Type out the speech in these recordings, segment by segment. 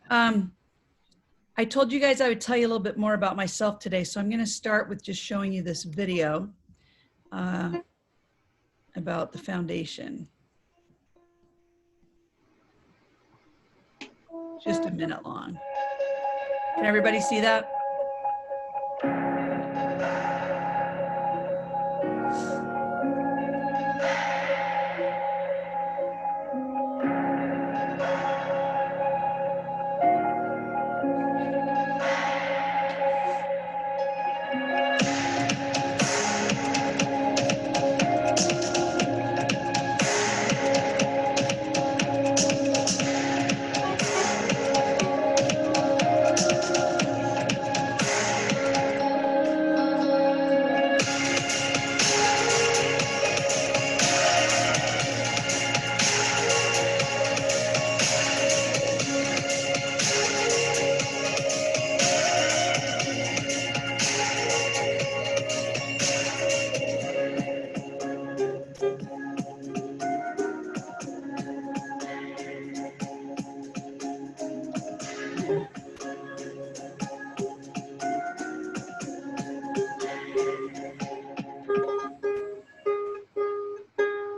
I told you guys I would tell you a little bit more about myself today, so I'm going to start with just showing you this video about the foundation. Just a minute long. Can everybody see that?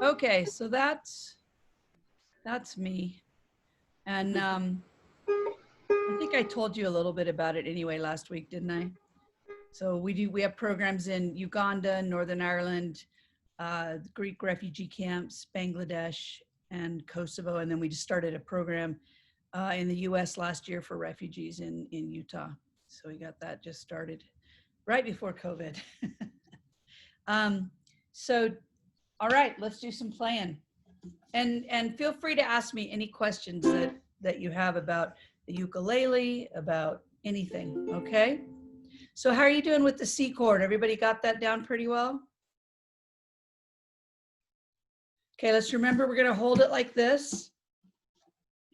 Okay, so that's me. And I think I told you a little bit about it anyway last week, didn't I? So we have programs in Uganda, Northern Ireland, Greek refugee camps, Bangladesh, and Kosovo. And then we just started a program in the US last year for refugees in Utah. So we got that just started right before COVID. All right, let's do some playing. And feel free to ask me any questions that you have about the ukulele, about anything, okay? So how are you doing with the C chord? Everybody got that down pretty well? Okay, let's remember we're gonna hold it like this,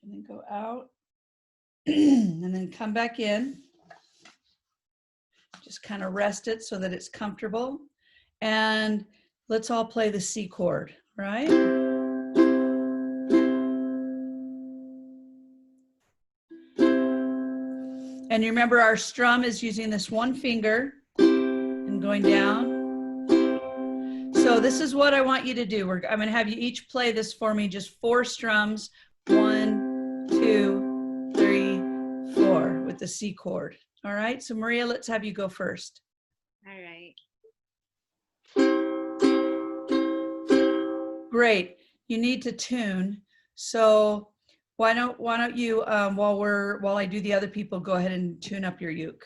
and then go out, and then come back in. Just kind of rest it so that it's comfortable. And let's all play the C chord, right? And you remember our strum is using this one finger and going down. So this is what I want you to do. I'm going to have you each play this for me, just 4 strums. 1, 2, 3, 4 with the C chord. All right, so Maria, let's have you go first. All right. Great. You need to tune. So why don't you while I do the other people, go ahead and tune up your uke.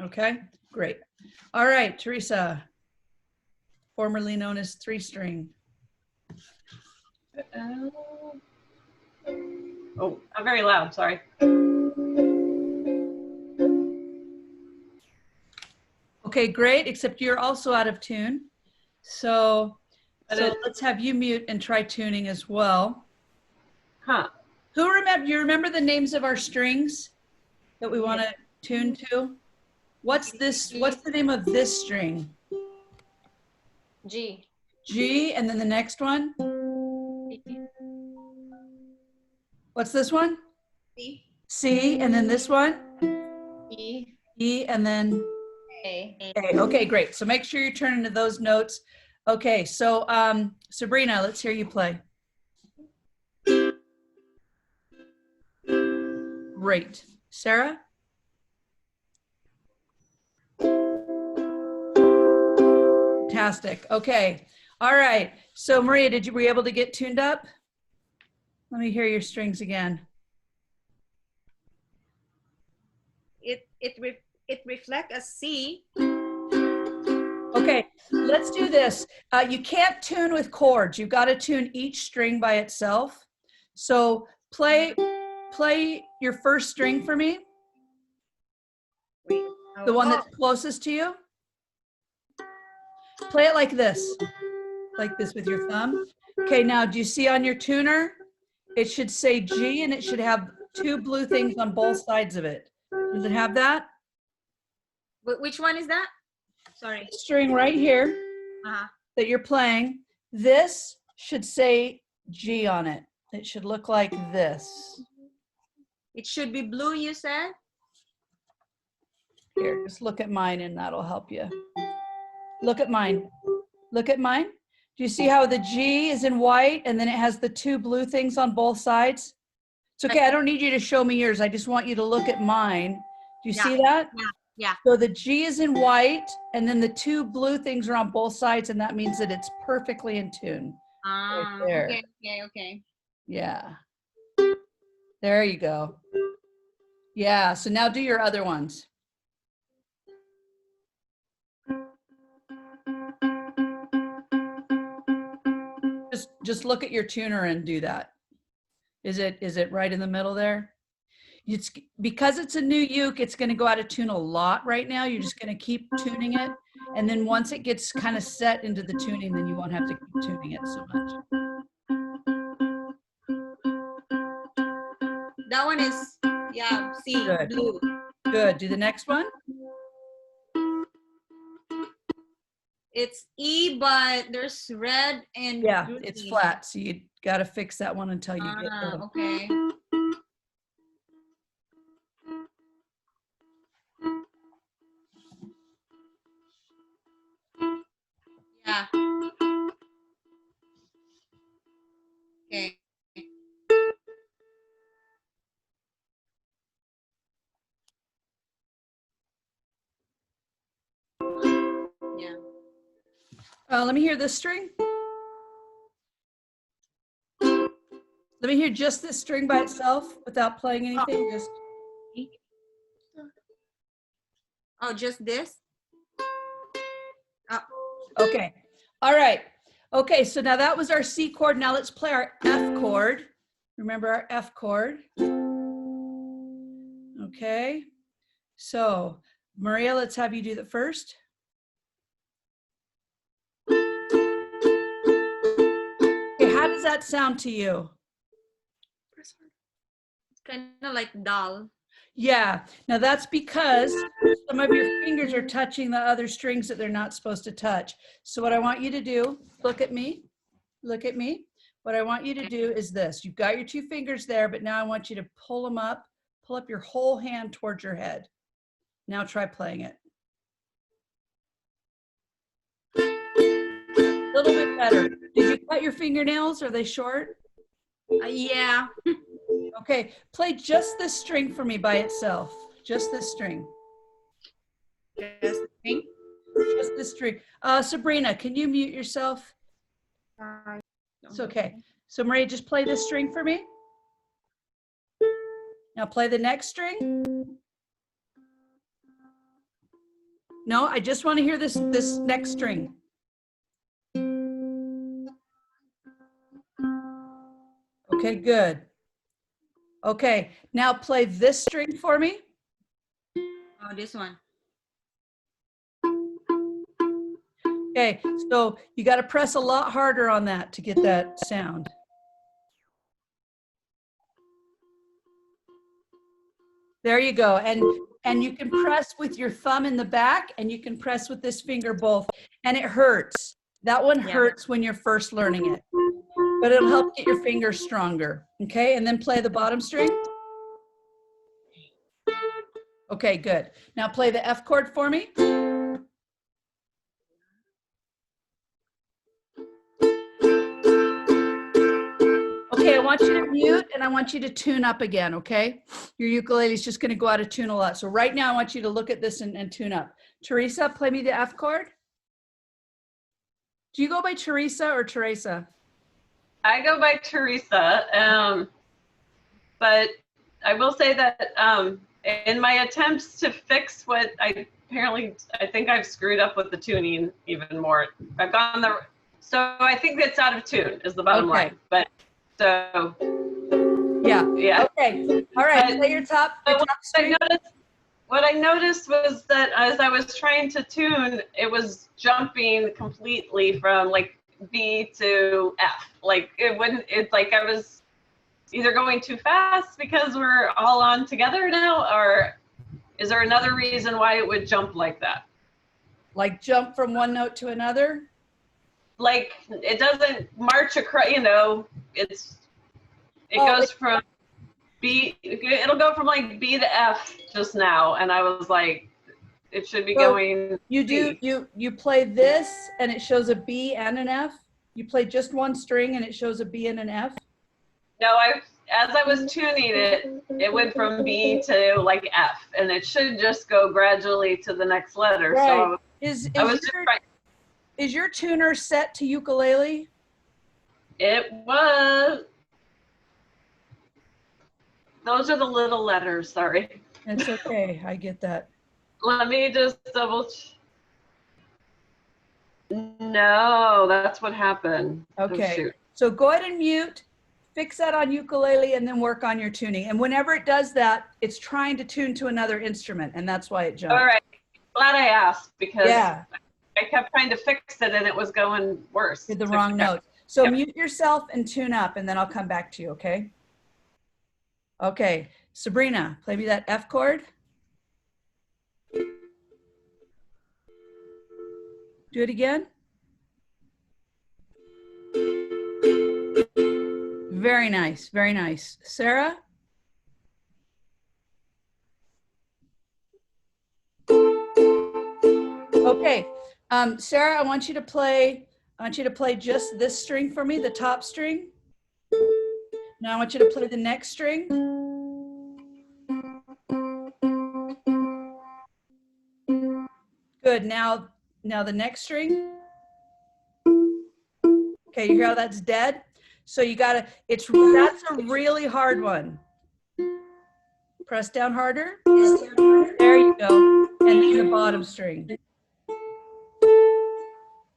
Okay, great. All right, Teresa, formerly known as 3-string. Oh, I'm very loud, sorry. Okay, great, except you're also out of tune. So let's have you mute and try tuning as well. Huh. Do you remember the names of our strings that we want to tune to? What's the name of this string? G. G, and then the next one? E. What's this one? C. C, and then this one? E. E, and then? A. A. Okay, great. So make sure you're turning to those notes. Okay, so Sabrina, let's hear you play. Great. Sarah? Fantastic. Okay. All right. So Maria, were you able to get tuned up? Let me hear your strings again. It reflects a C. Okay, let's do this. You can't tune with chords. You've got to tune each string by itself. So play your first string for me. Wait. The one that's closest to you. Play it like this with your thumb. Okay, now do you see on your tuner? It should say G and it should have 2 blue things on both sides of it. Does it have that? Which one is that? Sorry. The string right here that you're playing, this should say G on it. It should look like this. It should be blue, you said? Here, just look at mine and that'll help you. Look at mine. Look at mine. Do you see how the G is in white and then it has the two blue things on both sides? It's okay. I don't need you to show me yours. I just want you to look at mine. Do you see that? Yeah. So the G is in white and then the two blue things are on both sides and that means that it's perfectly in tune. Right there. Okay. Yeah. There you go. Yeah. So now do your other ones. Just look at your tuner and do that. Is it right in the middle there? It's because it's a new uke, it's going to go out of tune a lot right now. You're just going to keep tuning it. And then once it gets kind of set into the tuning, then you won't have to keep tuning it so much. That one is, yeah, C, Good. blue. Good. Do the next one. It's E, but there's red and Yeah, green. it's flat. So you got to fix that one until you get the. Okay. Yeah. Okay. Yeah. Let me hear this string. Let me hear just this string by itself without playing anything. Just. Oh, just this? Oh. Okay. All right. Okay. So now that was our C chord. Now let's play our F chord. Remember our F chord. Okay. So Maria, let's have you do that first. Okay. How does that sound to you? It's kind of like dull. Yeah. Now that's because some of your fingers are touching the other strings that they're not supposed to touch. So what I want you to do, look at me. Look at me. What I want you to do is this. You've got your two fingers there, but now I want you to pull them up. Pull up your whole hand towards your head. Now try playing it. A little bit better. Did you cut your fingernails? Are they short? Yeah. Okay, play just this string for me by itself. Just this string. Just think. Just this string. Sabrina, can you mute yourself? It's okay. So Maria, just play this string for me. Now play the next string. No, I just want to hear this next string. Okay, good. Okay, now play this string for me. Oh, this one. Okay, so you got to press a lot harder on that to get that sound. There you go. And you can press with your thumb in the back and you can press with this finger both. And it hurts. That one hurts when you're first learning it. But it'll help get your fingers stronger. Okay, and then play the bottom string. Okay, good. Now play the F chord for me. Okay, I want you to mute and I want you to tune up again, okay? Your ukulele is just going to go out of tune a lot. So right now I want you to look at this and tune up. Teresa, play me the F chord. Do you go by Teresa or Teresa? I go by Teresa, but I will say that in my attempts to fix what I think I've screwed up with the tuning even more. I've gone so I think it's out of tune is the bottom line. But so yeah. Okay. All right. But, play your top string. What I noticed was that as I was trying to tune, it was jumping completely from like B to F. Like it's like I was either going too fast because we're all on together now, or is there another reason why it would jump like that? Like jump from one note to another? Like it doesn't march across, it goes from. B, it'll go from like B to F just now. And I was like, it should be So going. you play this and it shows a B and an F. You play just one string and it shows a B and an F. No, as I was tuning it, it went from B to like F, and it should just go gradually to the next letter. Right. So I was just trying. Is your tuner set to ukulele? It was. Those are the little letters. Sorry. It's okay. I get that. Let me just double. No, that's what happened. Okay. Oh, shoot. So go ahead and mute, fix that on ukulele, and then work on your tuning. And whenever it does that, it's trying to tune to another instrument, and that's why it jumped. All right. Glad I asked because Yeah. I kept trying to fix it and it was going worse. Did the wrong note. So Yep. mute yourself and tune up, and then I'll come back to you, okay? Okay. Sabrina, play me that F chord. Do it again. Very nice, very nice. Sarah? Okay, Sarah, I want you to play just this string for me, the top string. Now I want you to play the next string. Good, now the next string. Okay, you hear how that's dead? So you gotta, that's a really hard one. Press down harder. There you go. And then the bottom string.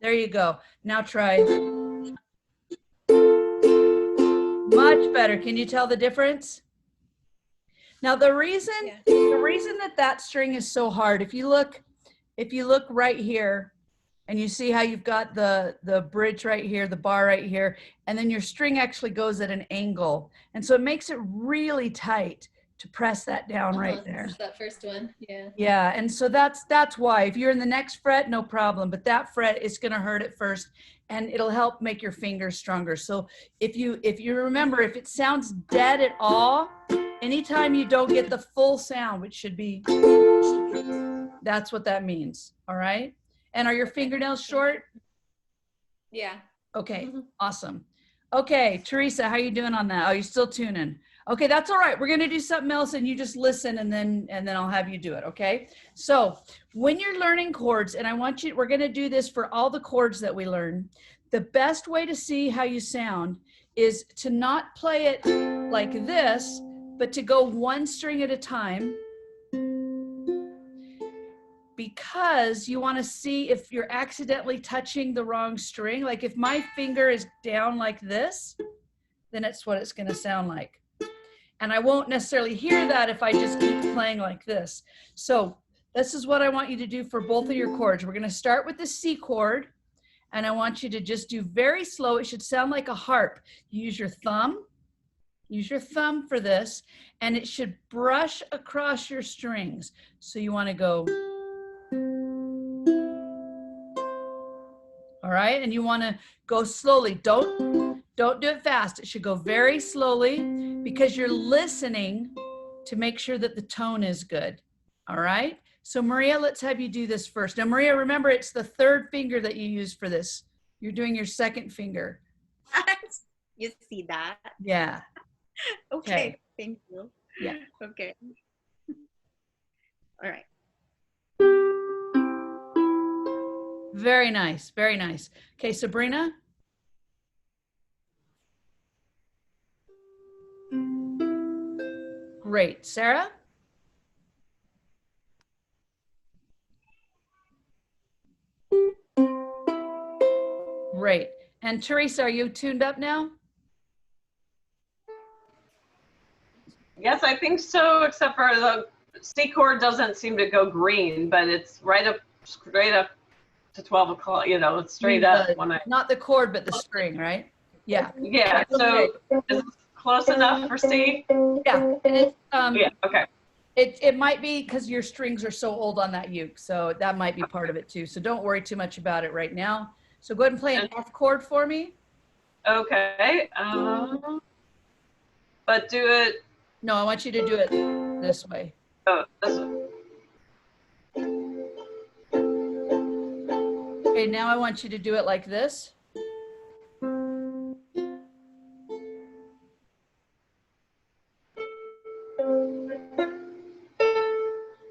There you go. Now try. Much better. Can you tell the difference? Now the reason that string is so hard, if you look right here, and you see how you've got the bridge right here, the bar right here, and then your string actually goes at an angle. And so it makes it really tight to press that down right there. That first one, yeah. Yeah, and so that's why. If you're in the next fret, no problem, but that fret is gonna hurt at first, and it'll help make your fingers stronger. So if you remember, if it sounds dead at all, anytime you don't get the full sound, which should be, that's what that means, all right? And are your fingernails short? Yeah. Okay, awesome. Okay, Teresa, how you doing on that? Oh, you're still tuning. Okay, that's all right. We're gonna do something else and you just listen and then I'll have you do it, okay? So when you're learning chords, and we're gonna do this for all the chords that we learn, the best way to see how you sound is to not play it like this, but to go one string at a time, because you want to see if you're accidentally touching the wrong string. Like if my finger is down like this, then it's what it's going to sound like. And I won't necessarily hear that if I just keep playing like this. So this is what I want you to do for both of your chords. We're going to start with the C chord, and I want you to just do very slow. It should sound like a harp. Use your thumb for this, and it should brush across your strings. So you want to go, all right, and you want to go slowly. Don't do it fast. It should go very slowly because you're listening to make sure that the tone is good. All right, so Maria, let's have you do this first. Now Maria, remember it's the third finger that you use for this. You're doing your second finger. You see that? Yeah. Okay. Thank you. Yeah. Okay. All right. Very nice, very nice. Okay, Sabrina. Great. Sarah? Great. And Teresa, are you tuned up now? Yes, I think so, except for the C chord doesn't seem to go green, but it's straight up to 12 o'clock, it's straight up when I. Not the chord, but the string, right? Yeah. Yeah, so is it close enough for C? Yeah. And it's, Yeah, okay. It might be because your strings are so old on that uke, so that might be part of it too. So don't worry too much about it right now. So go ahead and play an F chord for me. Okay. But do it No, I want you to do it this way. Oh, this one. Okay, now I want you to do it like this.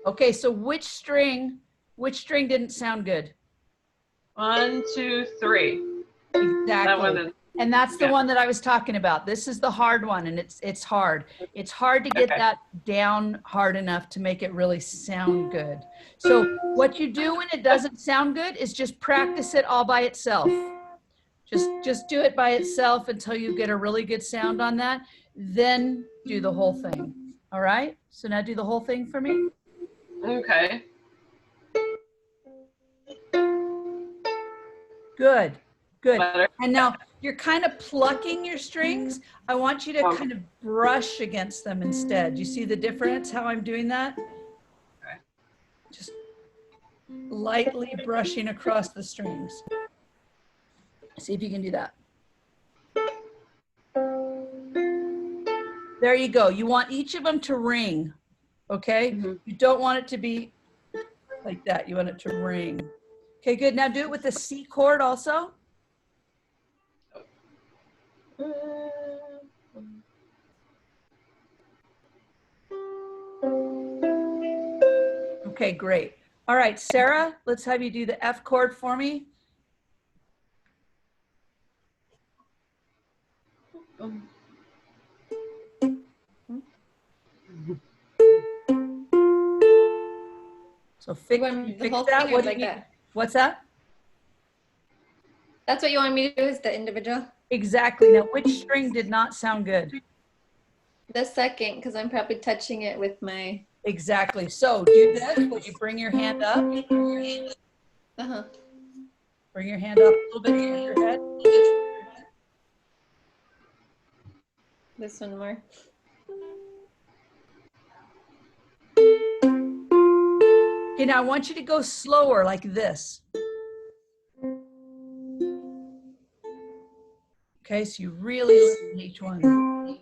Okay, so which string didn't sound good? 1, 2, 3. Exactly. That one is, And that's the yeah. one that I was talking about. This is the hard one, and it's hard. It's hard to get Okay. that down hard enough to make it really sound good. So what you do when it doesn't sound good is just practice it all by itself. Just do it by itself until you get a really good sound on that. Then do the whole thing. All right? So now do the whole thing for me. Okay. Good. Good. Better. And now you're kind of plucking your strings. I want you to Okay. kind of brush against them instead. You see the difference, how I'm doing that? Okay. Just lightly brushing across the strings. See if you can do that. There you go. You want each of them to ring, okay? Mhm. You don't want it to be like that. You want it to ring. Okay, good. Now do it with the C chord also. Okay, great. All right, Sarah, let's have you do the F chord for me. So You want me to do the fix whole that. thing or What do like you, that? what's that? That's what you want me to do is the individual? Exactly. Now, which string did not sound good? The second, because I'm probably touching it with my, Exactly. So do this. Would you bring your hand up? uh-huh. Bring your hand up a little bit towards your head. This one more. Okay, now I want you to go slower like this. Okay, so you really listen to each one.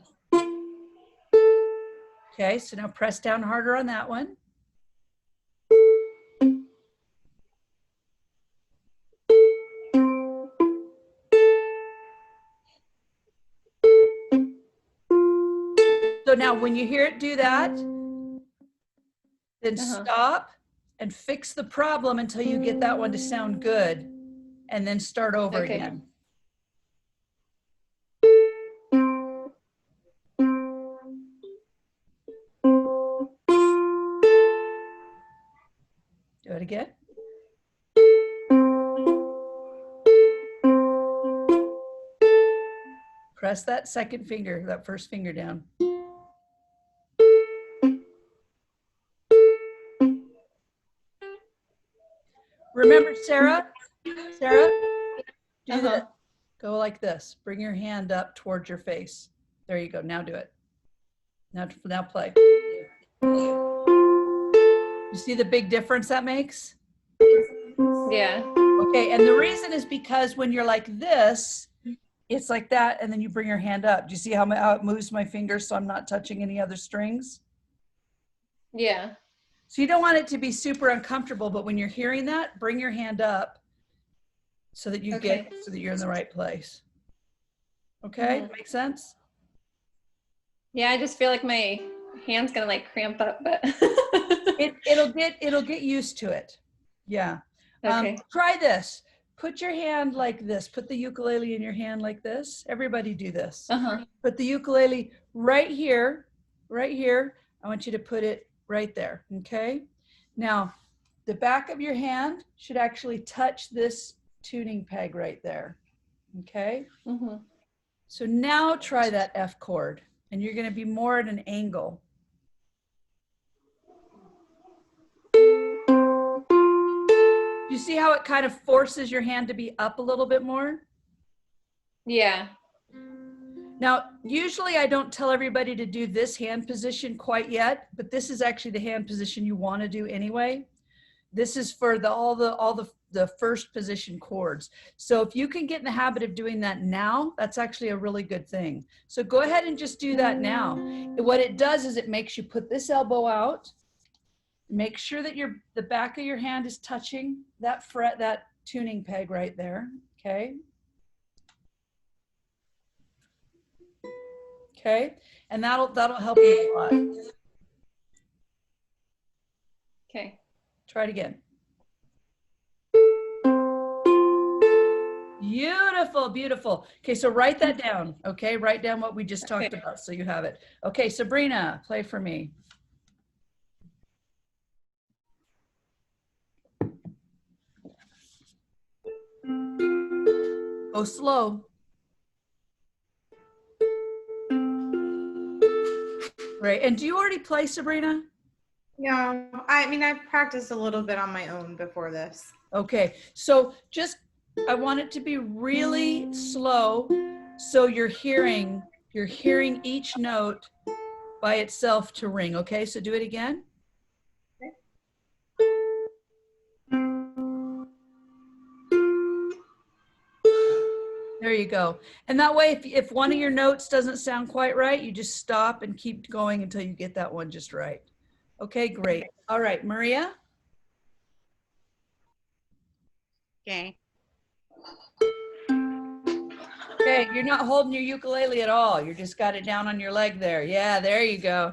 Okay, so now press down harder on that one. So now when you hear it do that, then stop and fix the problem until you get that one to sound good, and then start over Okay. again. Do it again. Press that second finger, that first finger down. Remember, Sarah, do that. Go like this. Bring your hand up towards your face. There you go. Now do it. Now play. You see the big difference that makes? Yeah. Okay, and the reason is because when you're like this, it's like that, and then you bring your hand up. Do you see how it moves my fingers so I'm not touching any other strings? Yeah. So you don't want it to be super uncomfortable, but when you're hearing that, bring your hand up so that you're in the right place. Okay, make sense? Yeah, I just feel like my hand's gonna like cramp up, but It'll get used to it. Yeah. okay. Try this. Put your hand like this. Put the ukulele in your hand like this. Everybody do this. Put the ukulele right here, right here. I want you to put it right there, okay? Now, the back of your hand should actually touch this tuning peg right there, okay? So now try that F chord, and you're gonna be more at an angle. You see how it kind of forces your hand to be up a little bit more? Yeah. Now, usually I don't tell everybody to do this hand position quite yet, but this is actually the hand position you want to do anyway. This is for all the first position chords. So if you can get in the habit of doing that now, that's actually a really good thing. So go ahead and just do that now. What it does is it makes you put this elbow out. Make sure that the back of your hand is touching that fret, that tuning peg right there. Okay. Okay. And that'll help you a lot. Okay. Try it again. Beautiful, beautiful. Okay, so write that down. Okay, write down what we just talked about so you have it. Okay, Sabrina, play for me. Go slow. Great. And do you already play, Sabrina? Yeah, I mean, I've practiced a little bit on my own before this. Okay, so just, I want it to be really slow so you're hearing each note by itself to ring. Okay, so do it again. There you go. And that way, if one of your notes doesn't sound quite right, you just stop and keep going until you get that one just right. Okay, great. All right, Maria. Okay. Okay, you're not holding your ukulele at all. You just got it down on your leg there. Yeah, there you go.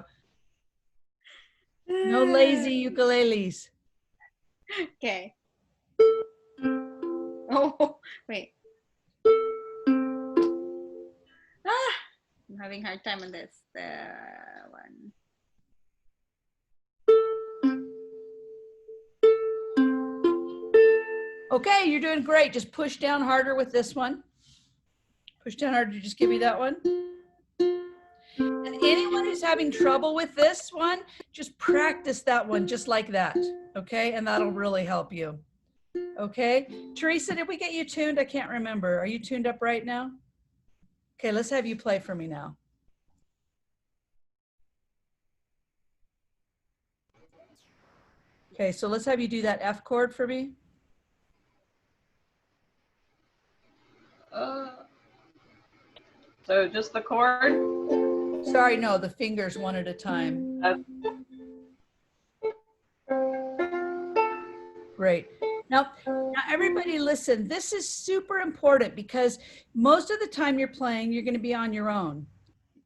No lazy ukuleles. Okay. Oh, wait. Ah, I'm having a hard time on this. One. Okay, you're doing great. Just push down harder with this one. Push down harder. Just give me that one. And anyone who's having trouble with this one, just practice that one just like that. Okay, and that'll really help you. Okay, Teresa, did we get you tuned? I can't remember. Are you tuned up right now? Okay, let's have you play for me now. Okay, so let's have you do that F chord for me. So just the chord? Sorry, no, the fingers one at a time. Great. Now everybody listen, this is super important because most of the time you're playing, you're going to be on your own,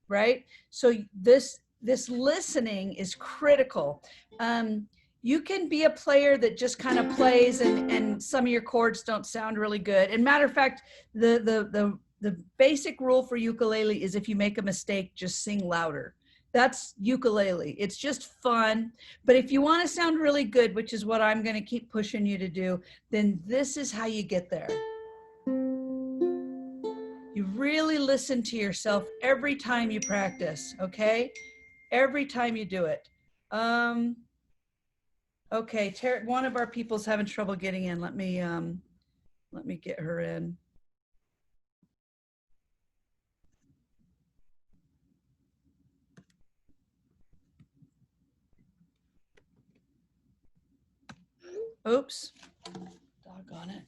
right? So this listening is critical. You can be a player that just kind of plays and some of your chords don't sound really good. And matter of fact, the basic rule for ukulele is if you make a mistake, just sing louder. That's ukulele. It's just fun. But if you want to sound really good, which is what I'm going to keep pushing you to do, then this is how you get there. You really listen to yourself every time you practice, okay? Every time you do it. Okay, one of our people's having trouble getting in. Let me get her in. Oops, doggone it.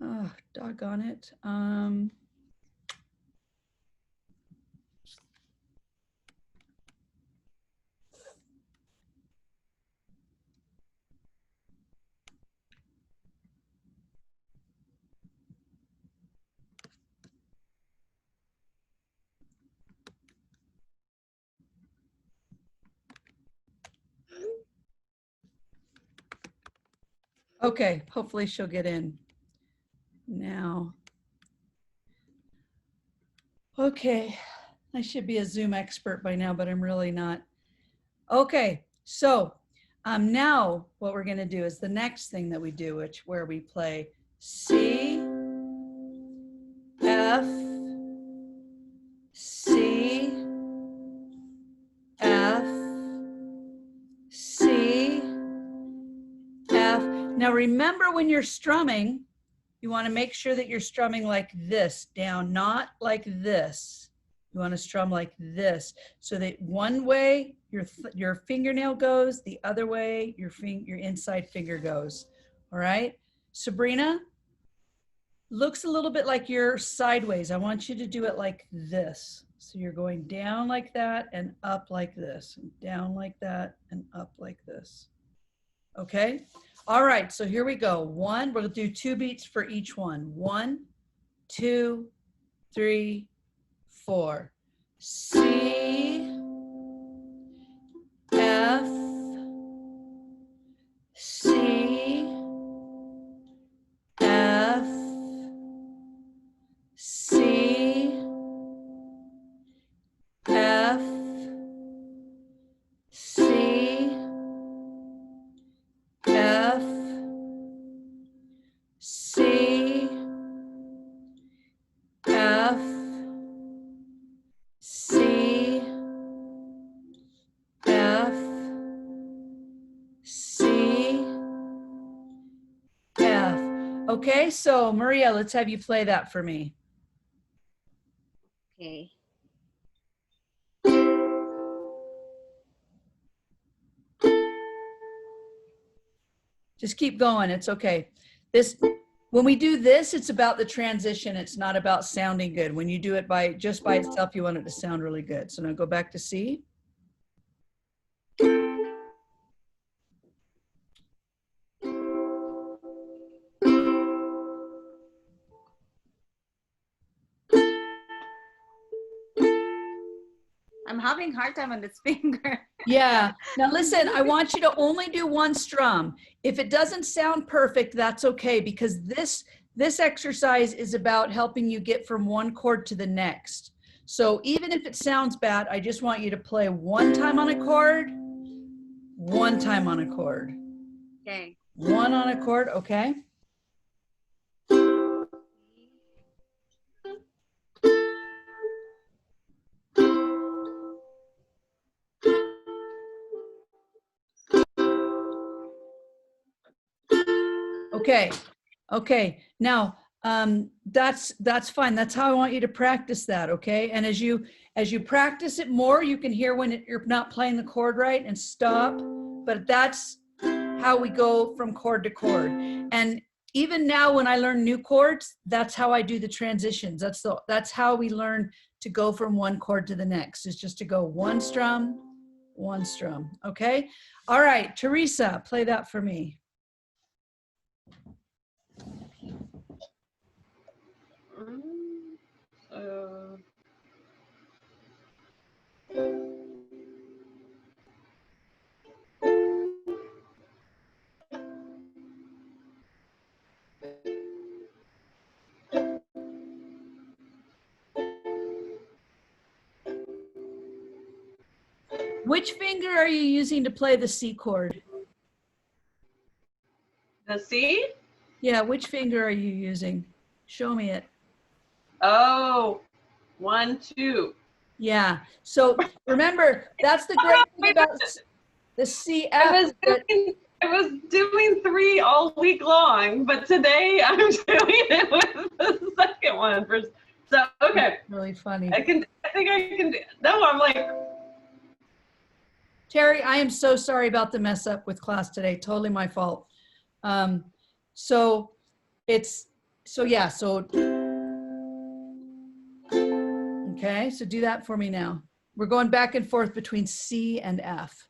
Oh, doggone it. Okay, hopefully she'll get in now. Okay, I should be a Zoom expert by now, but I'm really not. Okay, so now what we're going to do is the next thing that we do, where we play C, F, C, F, C, F. Now remember, when you're strumming, you want to make sure that you're strumming like this down, not like this. You want to strum like this, so that one way your fingernail goes, the other way your inside finger goes. All right, Sabrina, looks a little bit like you're sideways. I want you to do it like this. So you're going down like that and up like this, and down like that and up like this. Okay. All right. So here we go. One, we'll do 2 beats for each one. 1, 2, 3, 4. C, F, C, F, C, F, C, F, C, F, C, F, C, F. Okay, so Maria, let's have you play that for me. Okay. Just keep going. It's okay. When we do this, it's about the transition. It's not about sounding good. When you do it just by itself, you want it to sound really good. So now go back to C. I'm having a hard time on this finger. Yeah. Now listen, I want you to only do one strum. If it doesn't sound perfect, that's okay, because this exercise is about helping you get from one chord to the next. So even if it sounds bad, I just want you to play 1 time on a chord, 1 time on a chord. Okay. 1 on a chord, okay? Okay. Okay. Now, that's fine. That's how I want you to practice that. Okay. And as you practice it more, you can hear when you're not playing the chord right and stop. But that's how we go from chord to chord. And even now, when I learn new chords, that's how I do the transitions. That's how we learn to go from one chord to the next, is just to go 1 strum, 1 strum. Okay. All right, Teresa, play that for me. Which finger are you using to play the C chord? The C? Yeah, which finger are you using? Show me it. Oh, 1, 2. Yeah. So remember, that's the great thing about the CF. I was doing 3 all week long, but today I'm doing it with the second one. So okay. Really funny. I think I can do. No, I'm like. Terry, I am so sorry about the mess up with class today. Totally my fault. So yeah. So okay. So do that for me now. We're going back and forth between C and F.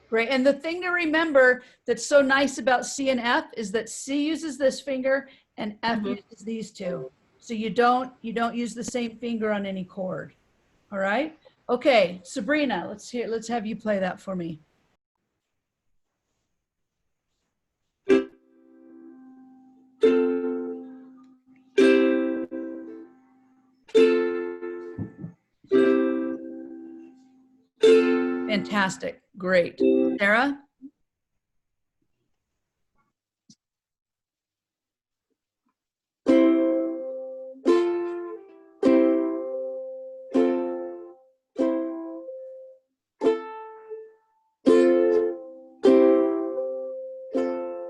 Great. And the thing to remember that's so nice about C and F is that C uses this finger and F uses these two. So you don't use the same finger on any chord. All right. Okay, Sabrina, let's have you play that for me. Fantastic. Great. Sarah?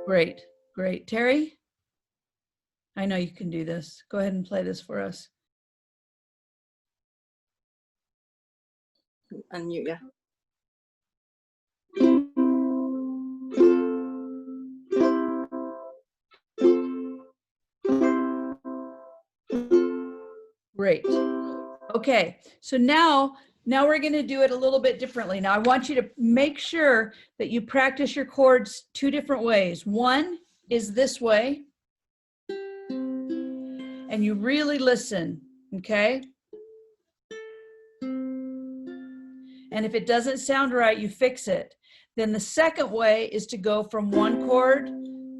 Great, great. Terry, I know you can do this. Go ahead and play this for us. Unmute, yeah. Great. Okay, so now we're going to do it a little bit differently. Now I want you to make sure that you practice your chords two different ways. One is this way, and you really listen, okay? And if it doesn't sound right, you fix it. Then the second way is to go from one chord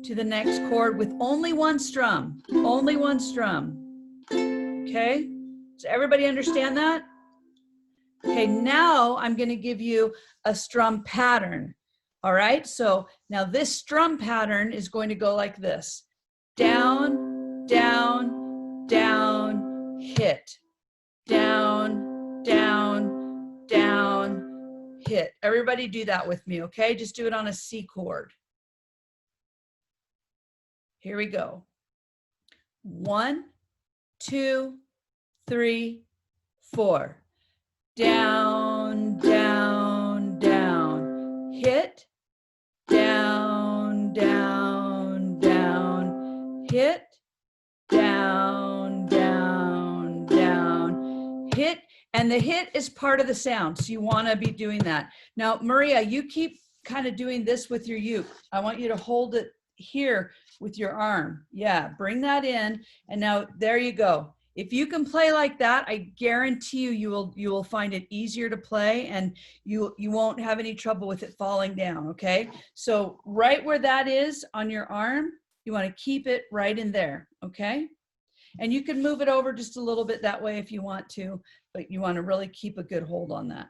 to the next chord with only one strum, only one strum. Okay? Does everybody understand that? Okay, now I'm going to give you a strum pattern. All right? So now this strum pattern is going to go like this. Down, down, down, hit. Down, down, down, hit. Everybody do that with me, okay? Just do it on a C chord. Here we go. 1, 2, 3, 4. Down, down, down, hit. Down, down, down, hit. Down, down, down, hit. And the hit is part of the sound, so you want to be doing that. Now, Maria, you keep kind of doing this with your uke. I want you to hold it here with your arm. Yeah, bring that in. And now there you go. If you can play like that, I guarantee you will find it easier to play, and you won't have any trouble with it falling down, okay? So right where that is on your arm, you want to keep it right in there, okay? And you can move it over just a little bit that way if you want to, but you want to really keep a good hold on that.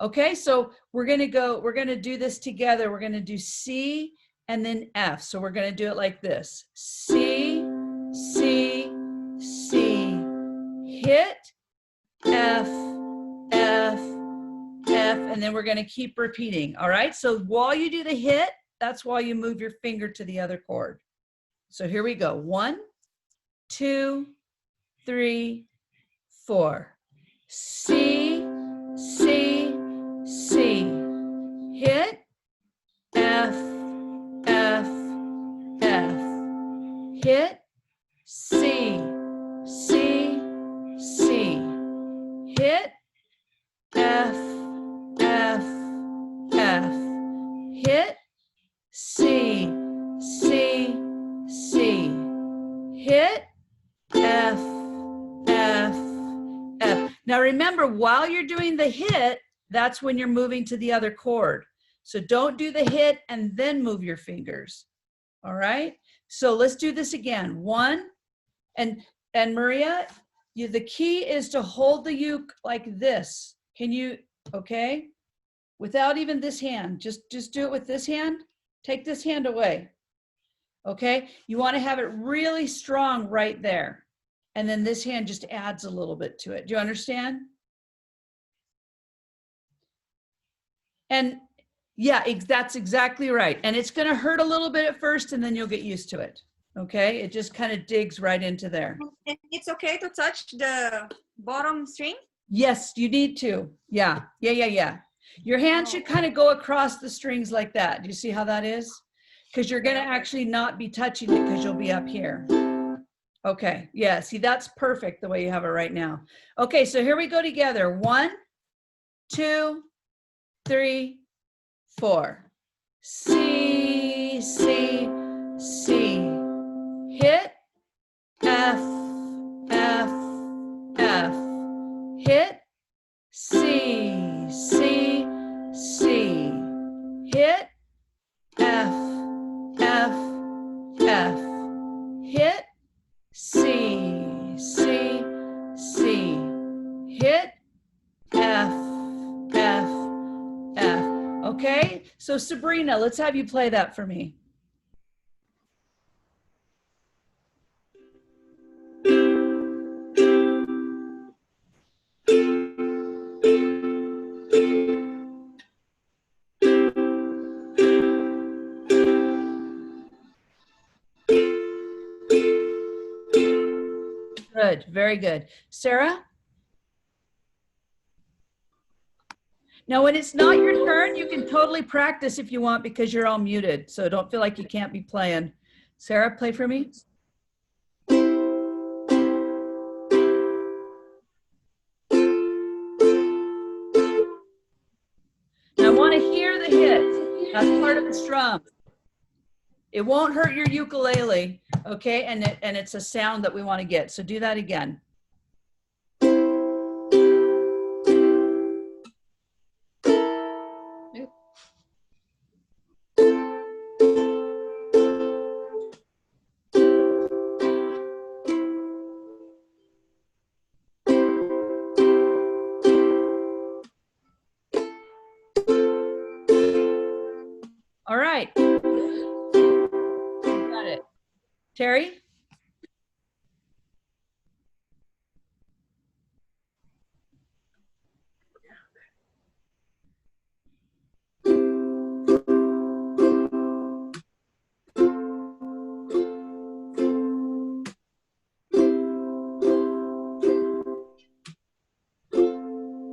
Okay, so we're going to do this together. We're going to do C and then F. So we're going to do it like this. C, C, C, hit, F, F, F, and then we're going to keep repeating. All right, so while you do the hit, that's while you move your finger to the other chord. So here we go. 1, 2, 3, 4. C, C, C. Hit, F, F, F. Hit, C, C, C. Hit, F, F, F. Hit, C, C, C. Hit, F, F, F. Now remember, while you're doing the hit, that's when you're moving to the other chord. So don't do the hit and then move your fingers. All right? So let's do this again. 1, and Maria, the key is to hold the uke like this. Can you, okay? Without even this hand, just do it with this hand. Take this hand away. Okay? You want to have it really strong right there. And then this hand just adds a little bit to it. Do you understand? And yeah, that's exactly right. And it's going to hurt a little bit at first, and then you'll get used to it. Okay? It just kind of digs right into there. And it's okay to touch the bottom string? Yes, you need to. Yeah. Your hand should kind of go across the strings like that. Do you see how that is? Because you're going to actually not be touching it because you'll be up here. Okay, yeah, see, that's perfect the way you have it right now. Okay, so here we go together. 1, 2, 3, 4. C, C, C. Hit, F, F, F. Hit, C, C, C. Hit, F, F, F. Hit, C, C, C. Hit, F, F, F. Okay, so Sabrina, let's have you play that for me. Good, very good. Sarah? Now, when it's not your turn, you can totally practice if you want because you're all muted. So don't feel like you can't be playing. Sarah, play for me. Now, I want to hear the hit. That's part of the strum. It won't hurt your ukulele, okay? And it's a sound that we want to get. So do that again. All right. You got it. Terry?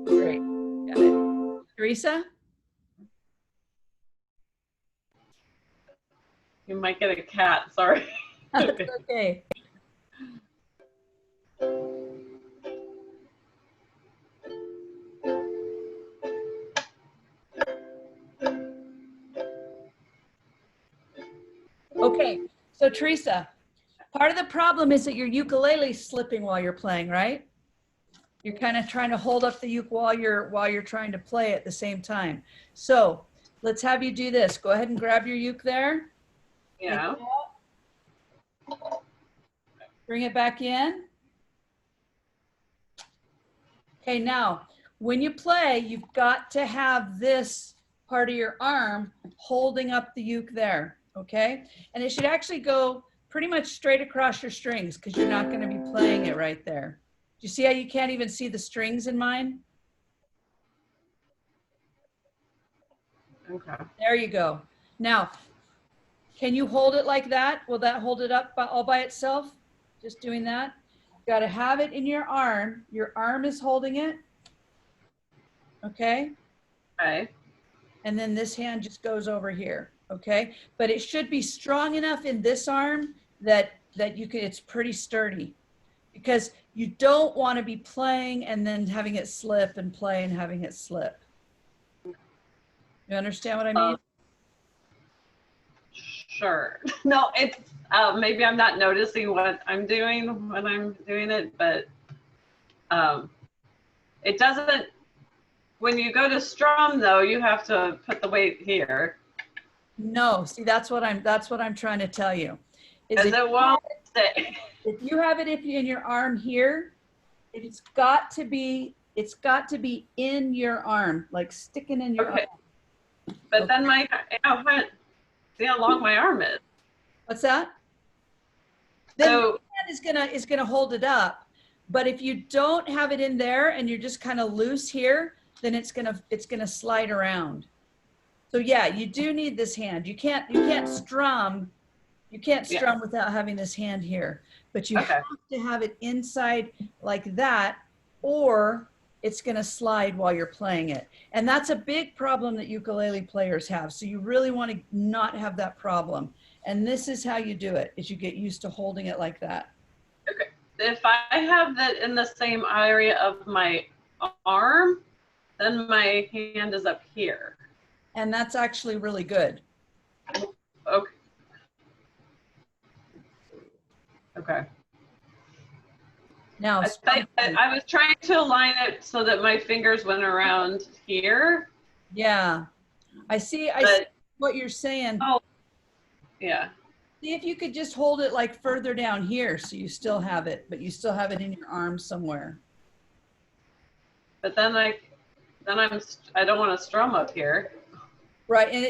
Great. Got it. Teresa? You might get a cat, sorry. That's okay. Okay, so Teresa, part of the problem is that your ukulele's slipping while you're playing, right? You're kind of trying to hold up the uke while you're trying to play at the same time. So let's have you do this. Go ahead and grab your uke there. Yeah. Bring it back in. Okay, now when you play, you've got to have this part of your arm holding up the uke there, okay? And it should actually go pretty much straight across your strings because you're not going to be playing it right there. Do you see how you can't even see the strings in mine? Okay. There you go. Now, can you hold it like that? Will that hold it up all by itself? Just doing that? Got to have it in your arm. Your arm is holding it. Okay? Okay. And then this hand just goes over here. Okay? But it should be strong enough in this arm that you can, it's pretty sturdy. Because you don't want to be playing and then having it slip and play and having it slip. You understand what I mean? Sure. No, it's maybe I'm not noticing what I'm doing when I'm doing it, but it doesn't. When you go to strum, though, you have to put the weight here. No, see, that's what I'm trying to tell you. Because it won't stay. If you have it in your arm here, it's got to be in your arm, like sticking in your arm. But then see how long my arm is. What's that? Then So the hand is gonna hold it up. But if you don't have it in there and you're just kind of loose here, then it's gonna slide around. So yeah, you do need this hand. You can't strum. You can't strum without having this hand here. But you have to have it inside like that, or it's going to slide while you're playing it. And that's a big problem that ukulele players have. So you really want to not have that problem. And this is how you do it, is you get used to holding it like that. okay. If I have that in the same area of my arm, then my hand is up here. And that's actually really good. Okay. Okay. Now, I was trying to align it so that my fingers went around here. yeah, I see what you're saying. Oh, yeah. See if you could just hold it like further down here so you still have it, but you still have it in your arm somewhere. But then I don't want to strum up here. Right, and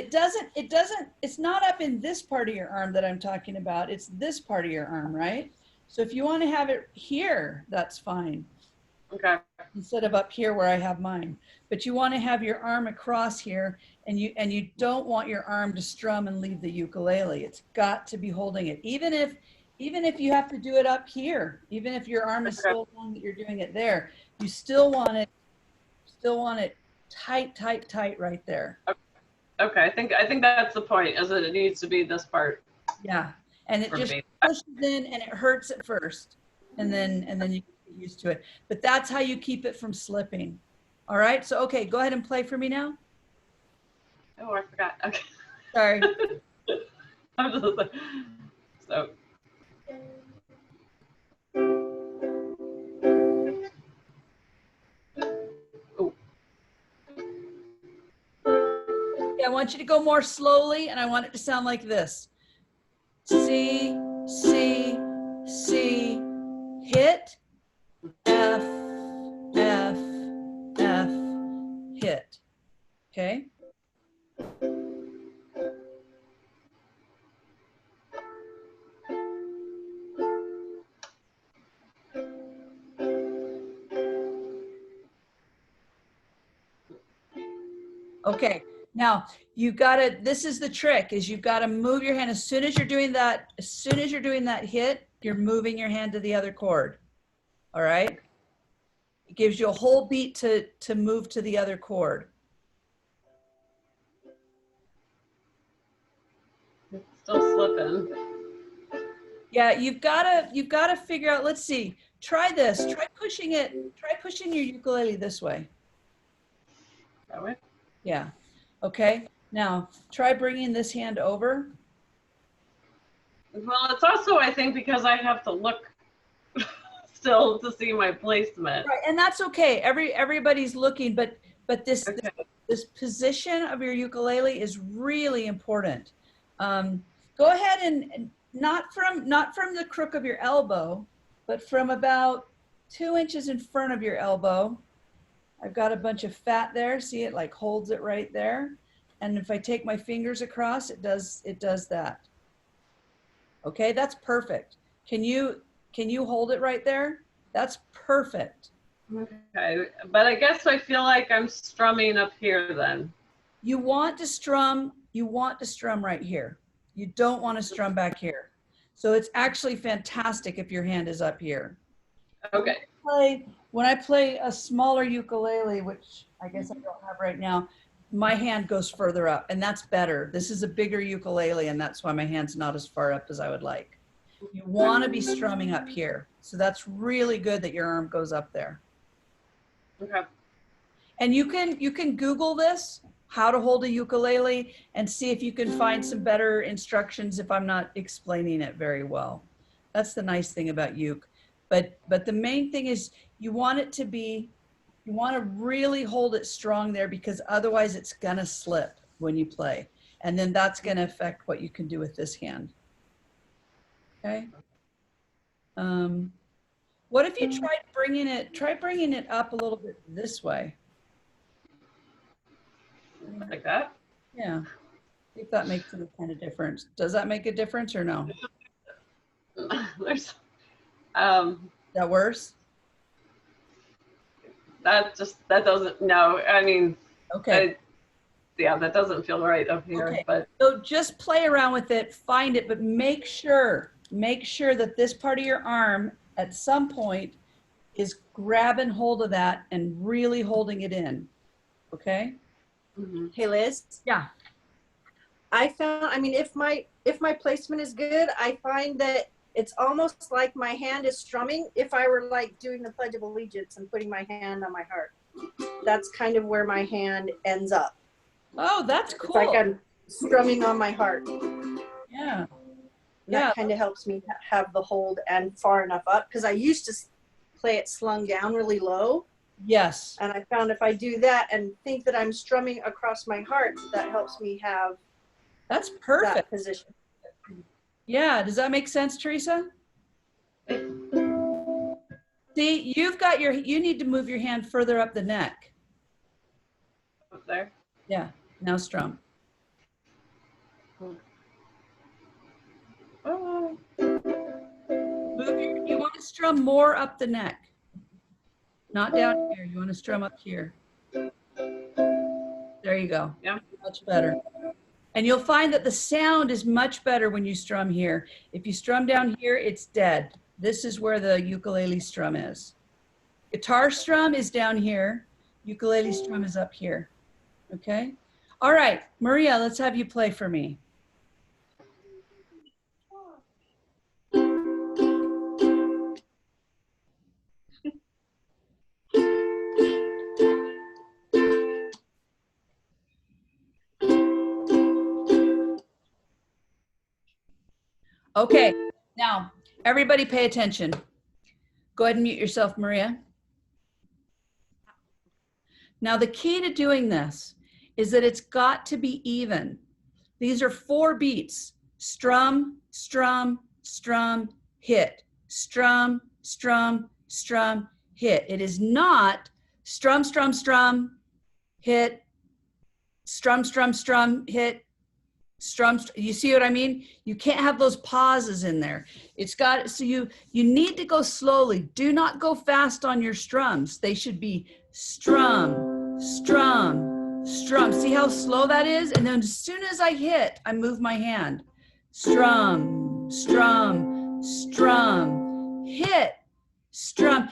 it's not up in this part of your arm that I'm talking about. It's this part of your arm, right? So if you want to have it here, that's fine. Okay. Instead of up here where I have mine. But you want to have your arm across here, and you don't want your arm to strum and leave the ukulele. It's got to be holding it. Even Even if you have to do it up here, even if your arm is so long that you're doing it there, you still want it tight, tight, tight right there. Okay, I think that's the point, is that it needs to be this part. Yeah, and it For just me. pushes in and it hurts at first, and then you get used to it. But that's how you keep it from slipping. All right, so okay, go ahead and play for me now. Oh, I forgot. Okay. Sorry. So. Oh. Yeah, I want you to go more slowly, and I want it to sound like this. C, C, C, hit, F, F, F, hit. Okay? Okay, now you gotta, this is the trick, is you've gotta move your hand as soon as you're doing that hit, you're moving your hand to the other chord. All right? It gives you a whole beat to move to the other chord. It's still slipping. Yeah, you've gotta figure out, let's see, try this, try pushing your ukulele this way. That way? Yeah, okay. Now, try bringing this hand over. Well, it's also, I think, because I have to look still to see my placement. Right, and that's okay. Everybody's looking, but this Okay. this position of your ukulele is really important. Go ahead and not from the crook of your elbow, but from about 2 inches in front of your elbow. I've got a bunch of fat there. See, it like holds it right there. And if I take my fingers across, it does that. Okay, that's perfect. Can you hold it right there? That's perfect. Okay, but I guess I feel like I'm strumming up here then. You want to strum right here. You don't want to strum back here. So it's actually fantastic if your hand is up here. Okay. When I play a smaller ukulele, which I guess I don't have right now, my hand goes further up, and that's better. This is a bigger ukulele, and that's why my hand's not as far up as I would like. You want to be strumming up here. So that's really good that your arm goes up there. Okay. And you can Google this, how to hold a ukulele, and see if you can find some better instructions if I'm not explaining it very well. That's the nice thing about uke. But the main thing is you want to really hold it strong there, because otherwise it's gonna slip when you play. And then that's gonna affect what you can do with this hand. Okay. What if you try bringing it up a little bit this way? Like that? Yeah. See if that makes any kind of difference. Does that make a difference or no? There's, That worse? that doesn't, no, I mean, Okay. yeah, that doesn't feel right up here, Okay. but. So just play around with it, find it, but make sure that this part of your arm at some point is grabbing hold of that and really holding it in. Okay? Mm-hmm. Hey Liz, Yeah. I found, I mean, if my placement is good, I find that it's almost like my hand is strumming if I were like doing the Pledge of Allegiance and putting my hand on my heart. That's kind of where my hand ends up. Oh, that's cool. It's like I'm strumming on my heart. Yeah. That kind of helps me have the hold and far enough up, because I used to play it slung down really low. Yes. And I found if I do that and think that I'm strumming across my heart, that helps me have That's perfect. that position. Yeah. Does that make sense, Teresa? See, you need to move your hand further up the neck. Up there? Yeah. Now strum. Oh. You want to strum more up the neck. Not down here. You want to strum up here. There you go. Yeah. Much better. And you'll find that the sound is much better when you strum here. If you strum down here, it's dead. This is where the ukulele strum is. Guitar strum is down here. Ukulele strum is up here. Okay? All right, Maria, let's have you play for me. Okay, now everybody pay attention. Go ahead and mute yourself, Maria. Now the key to doing this is that it's got to be even. These are 4 beats: strum, strum, strum, hit, strum, strum, strum, hit. It is not strum, strum, strum, hit, strum, strum, strum, hit, strum. You see what I mean? You can't have those pauses in there. It's got, so you need to go slowly. Do not go fast on your strums. They should be strum, strum, strum. See how slow that is? And then as soon as I hit, I move my hand. Strum, strum, strum, hit, strum.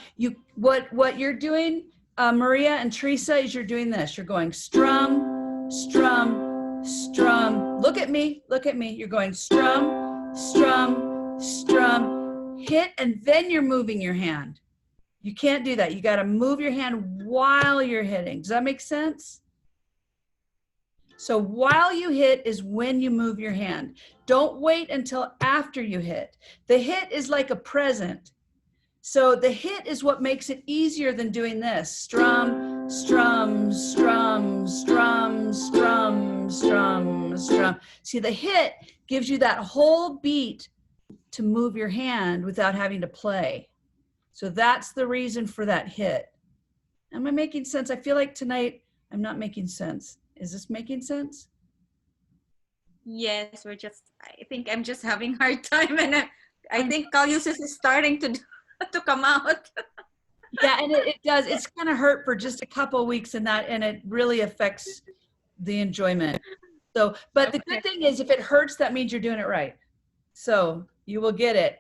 What you're doing, Maria and Teresa, is you're doing this. You're going strum, strum, strum. Look at me, look at me. You're going strum, strum, strum, hit, and then you're moving your hand. You can't do that. You got to move your hand while you're hitting. Does that make sense? So while you hit is when you move your hand. Don't wait until after you hit. The hit is like a present. So the hit is what makes it easier than doing this. Strum, strum, strum, strum, strum, strum, strum. See, the hit gives you that whole beat to move your hand without having to play. So that's the reason for that hit. Am I making sense? I feel like tonight I'm not making sense. Is this making sense? Yes, I think I'm just having a hard time, and I think Calluses is starting to to come out. Yeah, and it does. It's going to hurt for just a couple of weeks, and it really affects the enjoyment. So, but the good thing is, if it hurts, that means you're doing it right. So you will get it.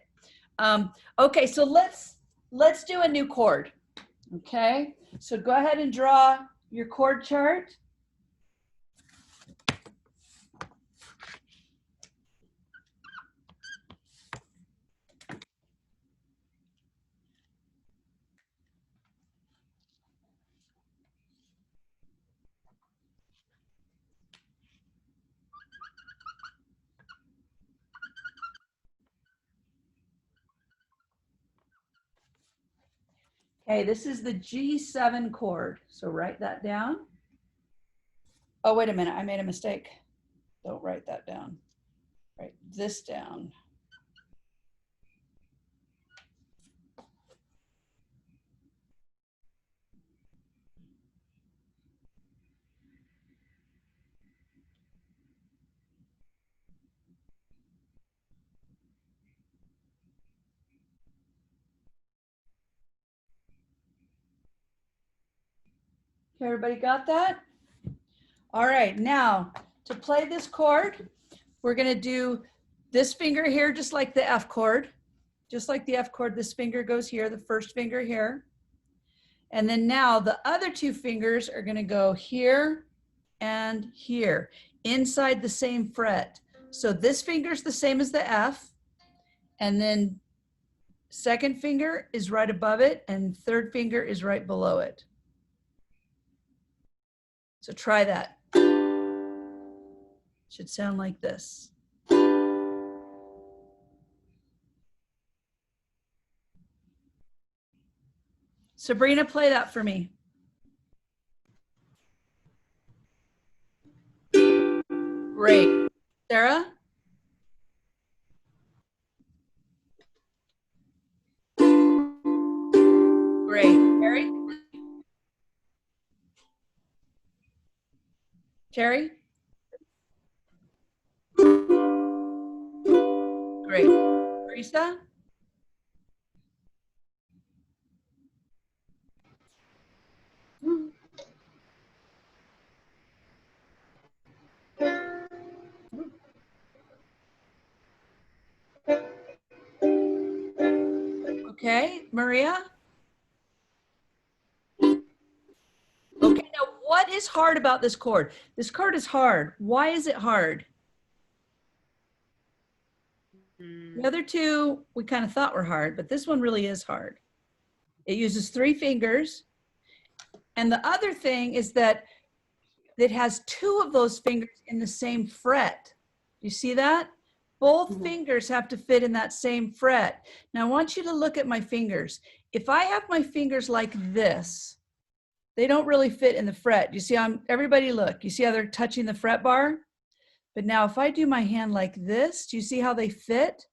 Okay, so let's do a new chord. Okay, so go ahead and draw your chord chart. Okay, this is the G7 chord. So write that down. Oh, wait a minute, I made a mistake. Don't write that down. Write this down. Okay, everybody got that? All right, now to play this chord, we're gonna do this finger here, just like the F chord. Just like the F chord, this finger goes here, the first finger here. And then now the other 2 fingers are gonna go here and here, inside the same fret. So this finger's the same as the F, and then second finger is right above it, and third finger is right below it. So try that. Should sound like this. Sabrina, play that for me. Great. Sarah? Great. Terry? Terry? Great. Teresa? Okay, Maria? Okay, now what is hard about this chord? This chord is hard. Why is it hard? The other two we kind of thought were hard, but this one really is hard. It uses 3 fingers. And the other thing is that it has 2 of those fingers in the same fret. You see that? Both fingers have to fit in that same fret. Now I want you to look at my fingers. If I have my fingers like this, they don't really fit in the fret. You see, everybody look, you see how they're touching the fret bar? But now if I do my hand like this, do you see how they fit?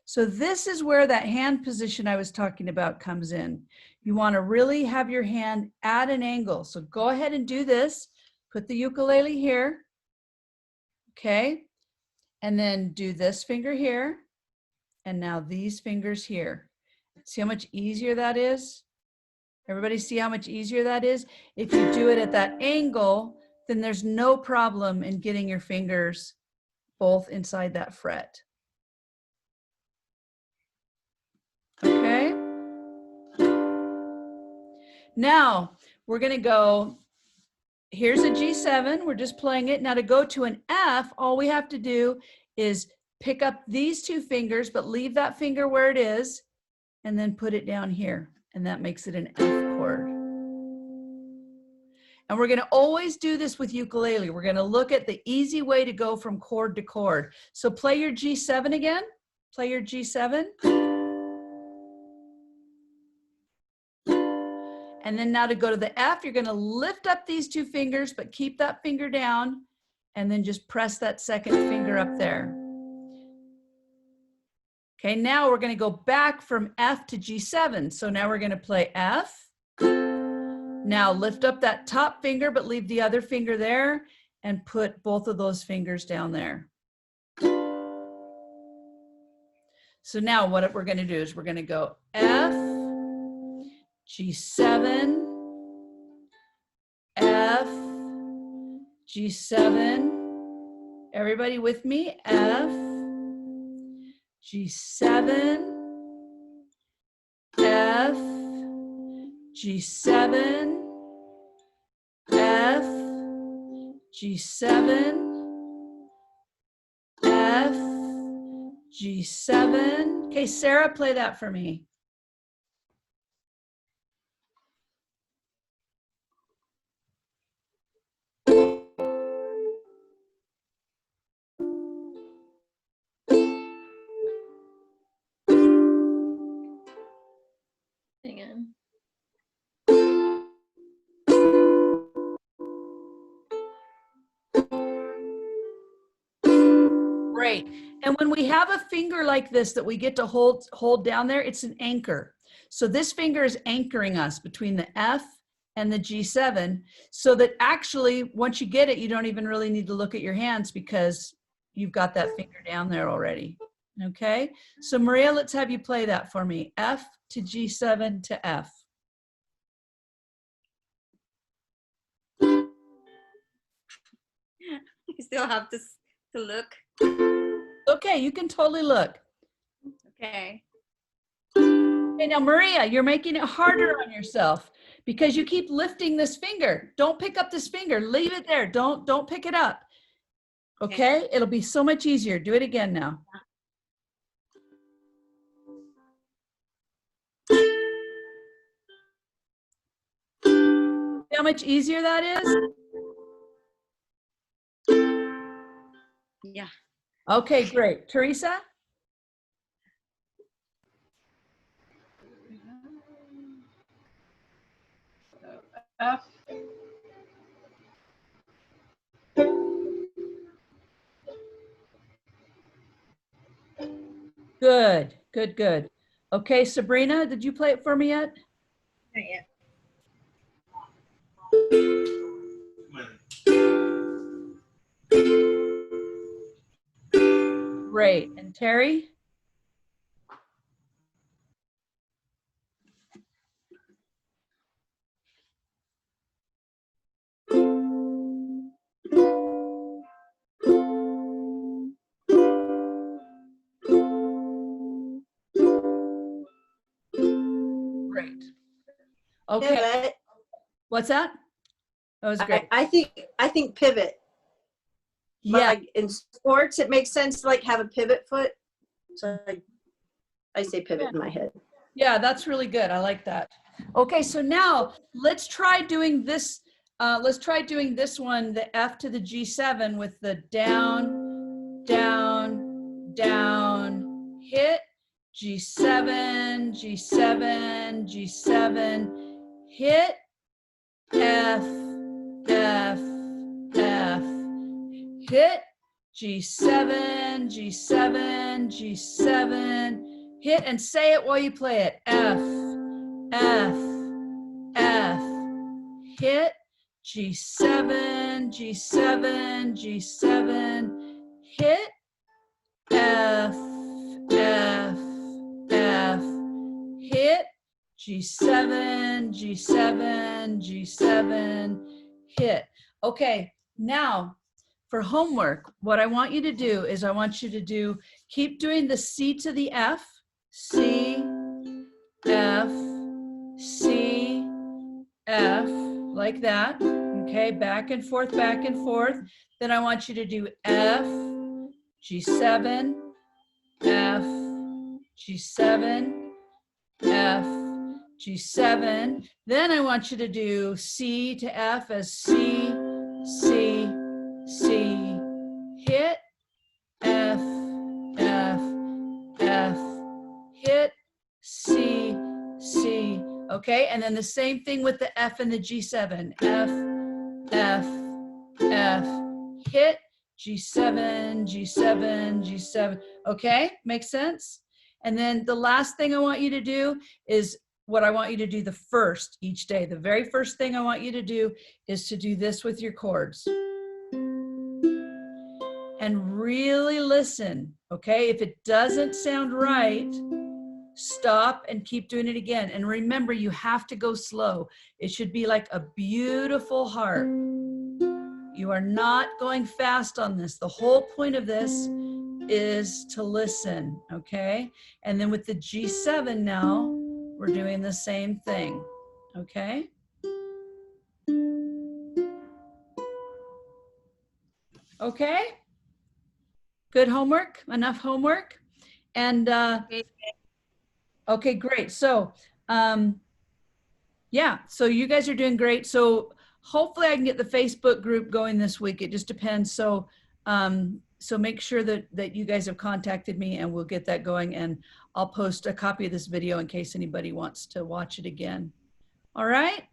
So this is where that hand position I was talking about comes in. You want to really have your hand at an angle. So go ahead and do this. Put the ukulele here. Okay. And then do this finger here. And now these fingers here. See how much easier that is? Everybody see how much easier that is? If you do it at that angle, then there's no problem in getting your fingers both inside that fret. Okay. Now we're going to go, here's a G7. We're just playing it. Now to go to an F, all we have to do is pick up these 2 fingers, but leave that finger where it is, and then put it down here. And that makes it an F chord. And we're going to always do this with ukulele. We're going to look at the easy way to go from chord to chord. So play your G7 again. Play your G7. And then now to go to the F, you're going to lift up these 2 fingers, but keep that finger down, and then just press that second finger up there. Okay, now we're going to go back from F to G7. So now we're going to play F. Now lift up that top finger, but leave the other finger there, and put both of those fingers down there. So now what we're going to do is we're going to go F, G7, F, G7. Everybody with me? F, G7, F, G7, F, G7, F, G7. Okay, Sarah, play that for me. Hang on. Great. And when we have a finger like this that we get to hold down there, it's an anchor. So this finger is anchoring us between the F and the G7, so that actually once you get it, you don't even really need to look at your hands because you've got that finger down there already. Okay, so Maria, let's have you play that for me. F to G7 to F. You still have to look. Okay, you can totally look. Okay. Okay, now Maria, you're making it harder on yourself because you keep lifting this finger. Don't pick up this finger. Leave it there. Don't pick it up. Okay? It'll be so much easier. Do it again now. See how much easier that is? Yeah. Okay, great. Teresa? F. Good, good, good. Okay, Sabrina, did you play it for me yet? Not yet. Great. And Terry? Okay. Pivot. What's that? That was great. I think pivot. Yeah. Like in sports, it makes sense to like have a pivot foot. So I say pivot in my head. Yeah, that's really good. I like that. Okay, so now let's try doing this. Let's try doing this one, the F to the G7 with the down, down, down, hit, G7, G7, G7, hit, F, F, F, hit, G7, G7, G7, hit, and say it while you play it. F, F, F, hit, G7, G7, G7, hit, F, F, F, hit, G7, G7, G7, hit. Okay, now for homework, what I want you to do is I want you to keep doing the C to the F, C, F, C, F, like that. Okay, back and forth, back and forth. Then I want you to do F, G7, F, G7, F, G7. Then I want you to do C to F as C, C, C, hit, F, F, F, hit, C, C. Okay, and then the same thing with the F and the G7. F, F, F, hit, G7, G7, G7. Okay, makes sense? And then the last thing I want you to do is what I want you to do the first each day. The very first thing I want you to do is to do this with your chords. And really listen, okay? If it doesn't sound right, stop and keep doing it again. And remember, you have to go slow. It should be like a beautiful heart. You are not going fast on this. The whole point of this is to listen, okay? And then with the G7 now, we're doing the same thing, okay? Okay? Good homework? Enough homework? And okay, great. So, yeah, so you guys are doing great. So hopefully I can get the Facebook group going this week. It just depends. So, so make sure that you guys have contacted me and we'll get that going, and I'll post a copy of this video in case anybody wants to watch it again. All right.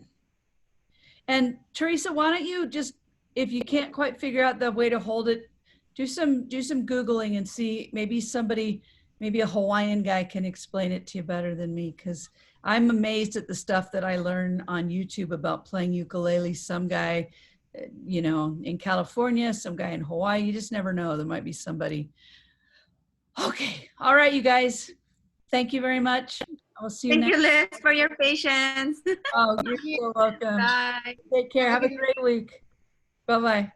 And Teresa, why don't you just, if you can't quite figure out the way to hold it, do some Googling and see, maybe somebody, maybe a Hawaiian guy can explain it to you better than me, because I'm amazed at the stuff that I learn on YouTube about playing ukulele. Some guy, you know, in California, some guy in Hawaii, you just never know. There might be somebody. Okay. All right, you guys. Thank you very much. I'll see you Thank next. you, Liz, for your patience. Oh, you're so welcome. Bye. Take care. Have a great week. Bye-bye.